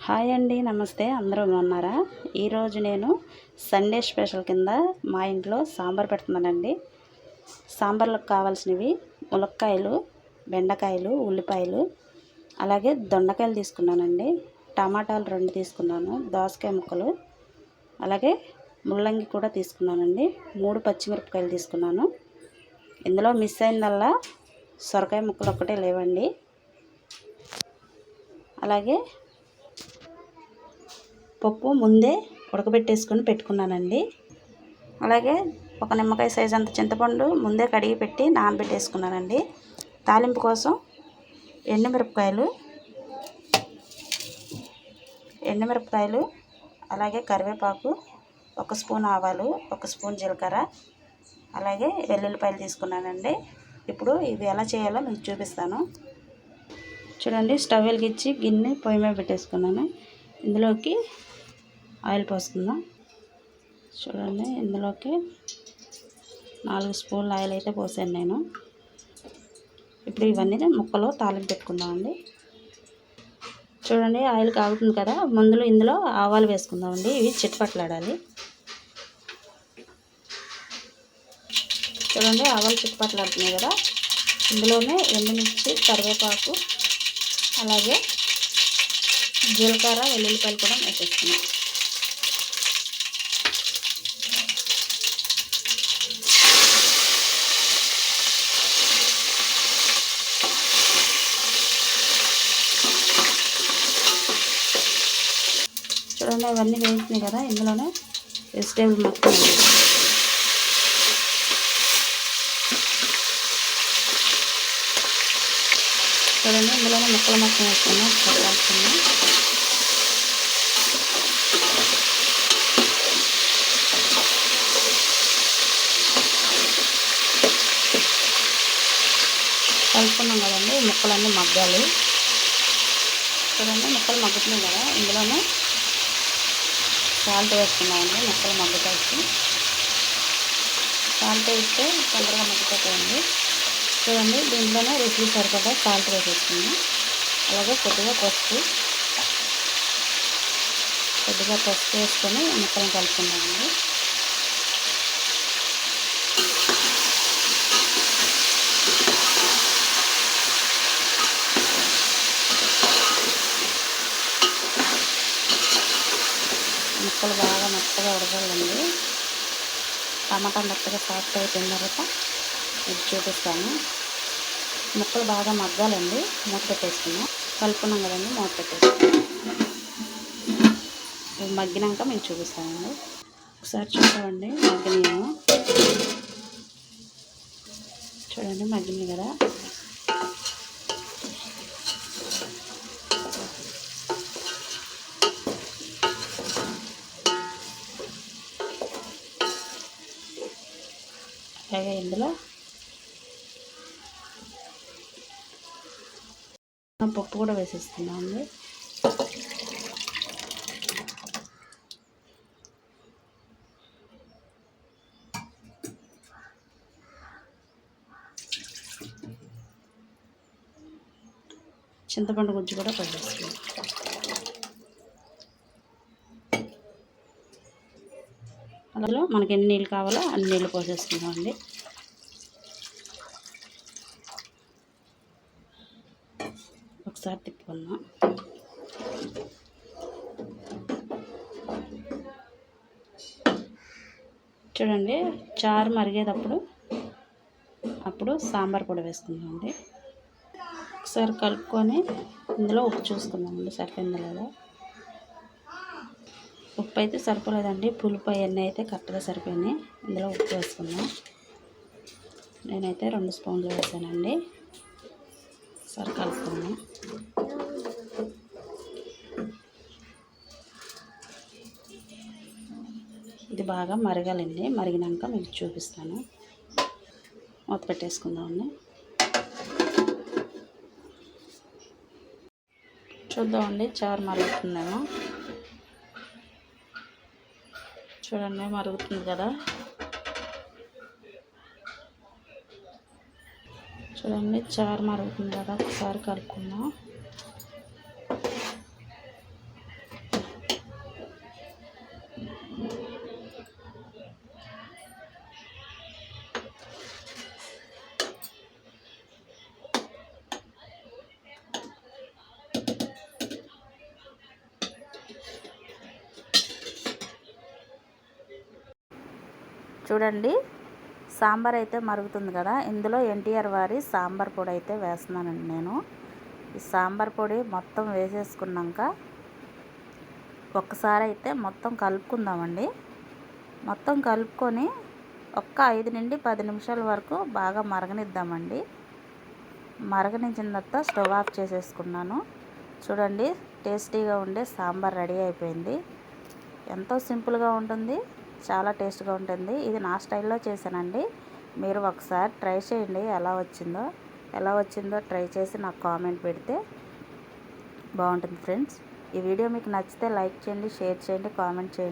Hi అండి, నమస్తే. అందరూ ఉన్నారా? ఈరోజు నేను సండే స్పెషల్ కింద మా ఇంట్లో సాంబార్ పెడుతున్నానండి. సాంబార్లకు కావాల్సినవి ములక్కాయలు, బెండకాయలు, ఉల్లిపాయలు, అలాగే దొండకాయలు తీసుకున్నానండి. టమాటాలు 2 తీసుకున్నాను, దోసకాయ ముక్కలు, అలాగే ముల్లంగి కూడా తీసుకున్నానండి. 3 పచ్చిమిరపకాయలు తీసుకున్నాను. ఇందులో మిస్ అయిందల్లా సొరకాయ ముక్కలు ఒక్కటే లేవండి. అలాగే పప్పు ముందే ఉడకబెట్టేసుకొని పెట్టుకున్నానండి. అలాగే ఒక నిమ్మకాయ సైజ్ అంత చింతపండు ముందే కడిగి పెట్టి నానబెట్టేసుకున్నానండి. తాలింపు కోసం ఎండుమిరపకాయలు, అలాగే కరివేపాకు, 1 స్పూన్ ఆవాలు, 1 స్పూన్ జీలకర్ర, అలాగే వెల్లుల్లిపాయలు తీసుకున్నానండి. ఇప్పుడు ఇవి ఎలా చేయాలో మీకు చూపిస్తాను. చూడండి, స్టవ్ వెలిగించి గిన్నె పొయ్యి మీద పెట్టేసుకున్నాను. ఇందులోకి ఆయిల్ పోసుకుందాం. చూడండి, ఇందులోకి 4 స్పూన్ల ఆయిల్ అయితే పోసాను నేను. ఇప్పుడు ఇవన్నీ ముక్కలు తాలింపు పెట్టుకుందామండి. చూడండి, ఆయిల్ కాగుతుంది కదా, ఇందులో ఆవాలు వేసుకుందామండి. ఇవి చిటపట్లాడాలి. చూడండి, ఆవాలు చిటపట్లాడుతున్నాయి కదా, ఇందులోనే ఎండుమిర్చి, కరివేపాకు, అలాగే జీలకర్ర, వెల్లుల్లిపాయలు కూడా వేసేస్తున్నాం. చూడండి, అవన్నీ వేసినాయి కదా, ఇందులోనే వెజిటేబుల్ మొత్తం చూడండి, ఇందులోనే ముక్కలు మొత్తం వేసుకున్నాం. కలుపుకున్నాం. కలుపుకున్నాం కదండి, ముక్కలన్నీ మగ్గాలి. చూడండి, ముక్కలు మగ్గుతున్నాయి కదా, ఇందులోనే సాల్ట్ వేసుకున్నామండి. ముక్కలు మగ్గుతాయి. సాల్ట్ వేస్తే తొందరగా మగ్గిపోతాయండి. చూడండి, దీంట్లోనే రుచికి సరిపడా సాల్ట్ వేసేసుకున్నాం. అలాగే కొద్దిగా పసుపు వేసుకొని ముక్కలను కలుపుకున్నామండి. ముక్కలు బాగా మెత్తగా ఉడకాలండి. టమాటా మెత్తగా సాఫ్ట్ అయిపోయిన తర్వాత ఇది చూపిస్తాను. ముక్కలు బాగా మగ్గాలండి. మూత పెట్టేసుకున్నాం. కలుపుకున్నాం కదండి, మూత పెట్టేసుకున్నాం. ఇవి మగ్గినాక మేము చూపిస్తామండి. ఒకసారి చూద్దామండి, మగ్గినాయేమో. చూడండి, మగ్గినాయి కదా. అలాగే ఇందులో పప్పు కూడా వేసేస్తున్నామండి. చింతపండు గుజ్జు కూడా పోసేస్తున్నాం. అందులో మనకి ఎన్ని నీళ్ళు కావాలో అన్ని నీళ్ళు పోసేసుకుందామండి. ఒకసారి తిప్పుకుందాం. చూడండి, చారు మరిగేటప్పుడు సాంబార్ పొడి వేసుకుందామండి. ఒకసారి కలుపుకొని ఇందులో ఉప్పు చూసుకుందామండి, సరిపోయిందా లేదా. ఉప్పు అయితే సరిపోలేదండి, పులుపు అవన్నీ అయితే కరెక్ట్గా సరిపోయినాయి. ఇందులో ఉప్పు వేసుకుందాం. నేనైతే 2 స్పూన్లు వేసానండి. ఒకసారి కలుపుకుందాం. ఇది బాగా మరగాలండి. మరిగినాక మీకు చూపిస్తాను. మూత పెట్టేసుకుందామండి. చూద్దామండి, చారు మరుగుతుందేమో. చూడండి, మరుగుతుంది కదా. చూడండి, చారు మరుగుతుంది కదా, ఒకసారి కలుపుకుందాం. చూడండి, సాంబార్ అయితే మరుగుతుంది కదా, ఇందులో ఎన్టీఆర్ వారి సాంబార్ పొడి అయితే వేస్తున్నానండి నేను. ఈ సాంబార్ పొడి మొత్తం వేసేసుకున్నాక ఒక్కసారి అయితే మొత్తం కలుపుకుందామండి. మొత్తం కలుపుకొని ఒక్క 5 నుండి 10 నిమిషాల వరకు బాగా మరగనిద్దామండి. మరగనించిన తర్వాత స్టవ్ ఆఫ్ చేసేసుకున్నాను. చూడండి, టేస్టీగా ఉండే సాంబార్ రెడీ అయిపోయింది. ఎంతో సింపుల్గా ఉంటుంది, చాలా టేస్ట్గా ఉంటుంది. ఇది నా స్టైల్లో చేశానండి. మీరు ఒకసారి ట్రై చేయండి. ఎలా వచ్చిందో ట్రై చేసి నాకు కామెంట్ పెడితే బాగుంటుంది ఫ్రెండ్స్. ఈ వీడియో మీకు నచ్చితే లైక్ చేయండి, షేర్ చేయండి, కామెంట్ చేయండి.